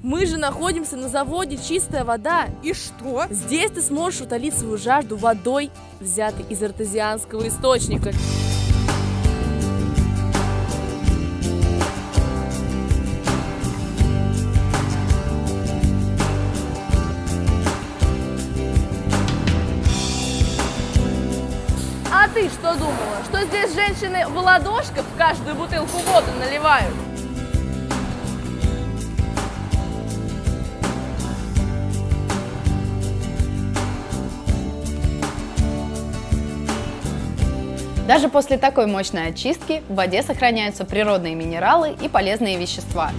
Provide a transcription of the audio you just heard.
Мы же находимся на заводе «Чистая вода». И что? Здесь ты сможешь утолить свою жажду водой, взятой из артезианского источника. А ты что думала, что здесь женщины в ладошках в каждую бутылку воду наливают? Даже после такой мощной очистки в воде сохраняются природные минералы и полезные вещества.